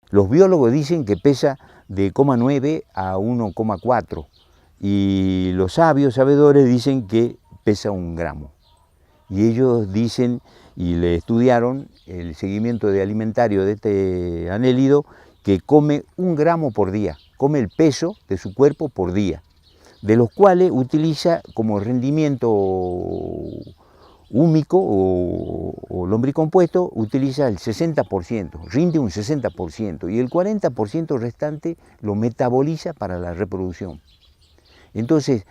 Los biólogos dicen que pesa de 0,9 a 1,4 y los sabios sabedores dicen que pesa 1 gramo. Y ellos dicen, y le estudiaron el seguimiento de alimentario de este anélido, que come 1 gramo por día, come el peso de su cuerpo por día, de los cuales utiliza como rendimiento húmico o lombricompuesto, utiliza el 60%, rinde un 60%, y el 40% restante lo metaboliza para la reproducción. Entonces,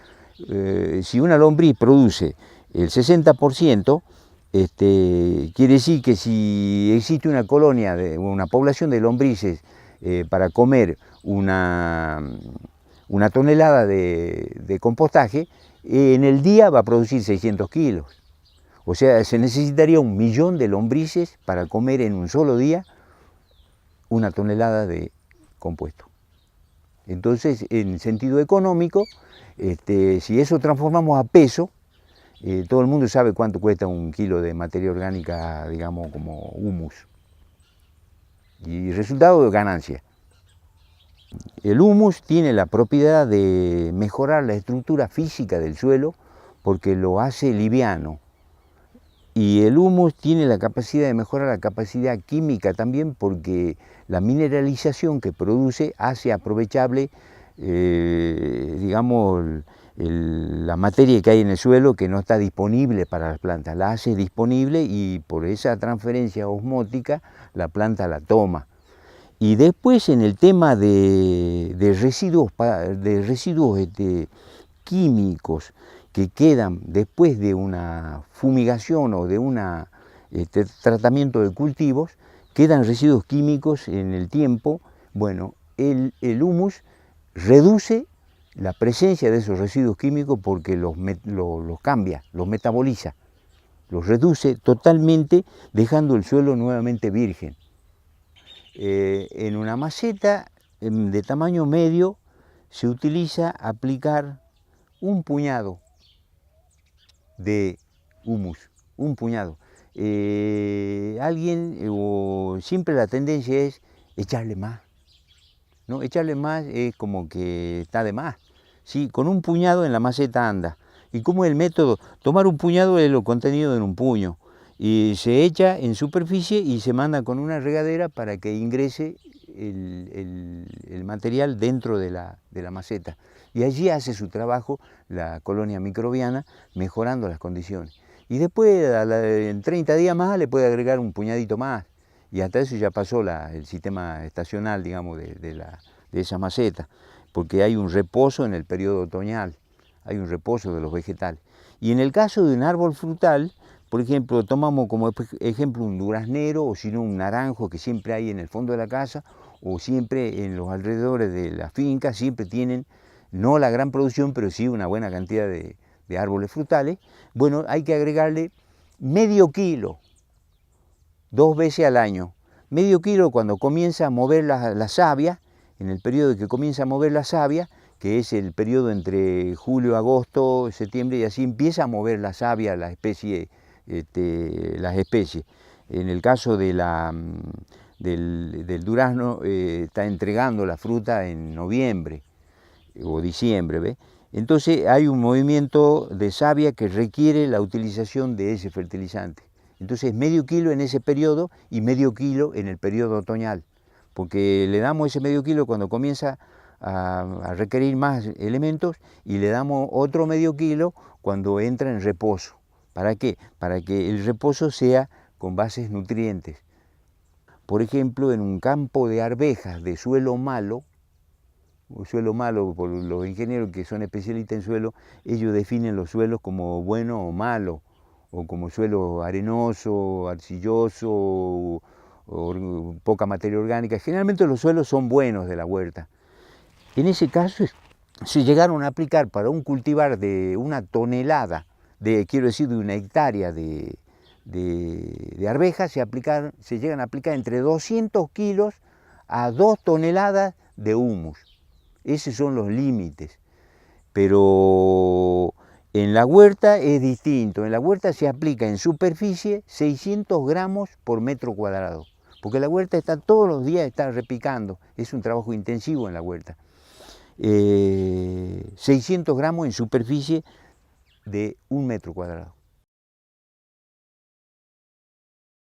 si una lombriz produce el 60%, quiere decir que si existe una colonia, una población de lombrices para comer una tonelada de compostaje, en el día va a producir 600 kilos. O sea, se necesitaría 1 millón de lombrices para comer en un solo día 1 tonelada de compuesto. Entonces, en sentido económico, si eso transformamos a peso, todo el mundo sabe cuánto cuesta 1 kilo de materia orgánica, digamos, como humus. Y resultado de ganancia. El humus tiene la propiedad de mejorar la estructura física del suelo porque lo hace liviano. Y el humus tiene la capacidad de mejorar la capacidad química también porque la mineralización que produce hace aprovechable, digamos, la materia que hay en el suelo que no está disponible para las plantas, la hace disponible y por esa transferencia osmótica la planta la toma. Y después en el tema de residuos químicos que quedan después de una fumigación o de un tratamiento de cultivos, quedan residuos químicos en el tiempo. Bueno, el humus reduce la presencia de esos residuos químicos porque los cambia, los metaboliza, los reduce totalmente, dejando el suelo nuevamente virgen. En una maceta de tamaño medio se utiliza aplicar 1 puñado de humus, 1 puñado. Siempre la tendencia es echarle más, ¿no? Echarle más es como que está de más. Sí, con 1 puñado en la maceta anda. ¿Y cómo es el método? Tomar 1 puñado de lo contenido en 1 puño y se echa en superficie y se manda con una regadera para que ingrese el material dentro de la maceta. Y allí hace su trabajo la colonia microbiana, mejorando las condiciones. Y después, en 30 días más, le puede agregar 1 puñadito más. Y hasta eso ya pasó el sistema estacional, digamos, de esa maceta, porque hay un reposo en el periodo otoñal, hay un reposo de los vegetales. Y en el caso de un árbol frutal, por ejemplo, tomamos como ejemplo un duraznero o si no un naranjo que siempre hay en el fondo de la casa o siempre en los alrededores de la finca, siempre tienen, no la gran producción, pero sí una buena cantidad de árboles frutales. Bueno, hay que agregarle medio kilo, 2 veces al año. Medio kilo cuando comienza a mover la savia, en el periodo en que comienza a mover la savia, que es el periodo entre julio, agosto, septiembre, y así empieza a mover la savia, las especies. En el caso del durazno, está entregando la fruta en noviembre o diciembre, ¿ve? Entonces hay un movimiento de savia que requiere la utilización de ese fertilizante. Entonces medio kilo en ese periodo y medio kilo en el periodo otoñal, porque le damos ese medio kilo cuando comienza a requerir más elementos y le damos otro medio kilo cuando entra en reposo. ¿Para qué? Para que el reposo sea con bases nutrientes. Por ejemplo, en un campo de arvejas de suelo malo por los ingenieros que son especialistas en suelo, ellos definen los suelos como bueno o malo, o como suelo arenoso, arcilloso, o poca materia orgánica. Generalmente los suelos son buenos de la huerta. En ese caso se llegaron a aplicar para un cultivar de 1 tonelada, quiero decir de 1 hectárea de arvejas, se llegan a aplicar entre 200 kilos a 2 toneladas de humus. Esos son los límites. Pero en la huerta es distinto. En la huerta se aplica en superficie 600 gramos por metro cuadrado. porque la huerta está todos los días, está repicando, es un trabajo intensivo en la huerta. 600 gramos en superficie de 1 metro cuadrado.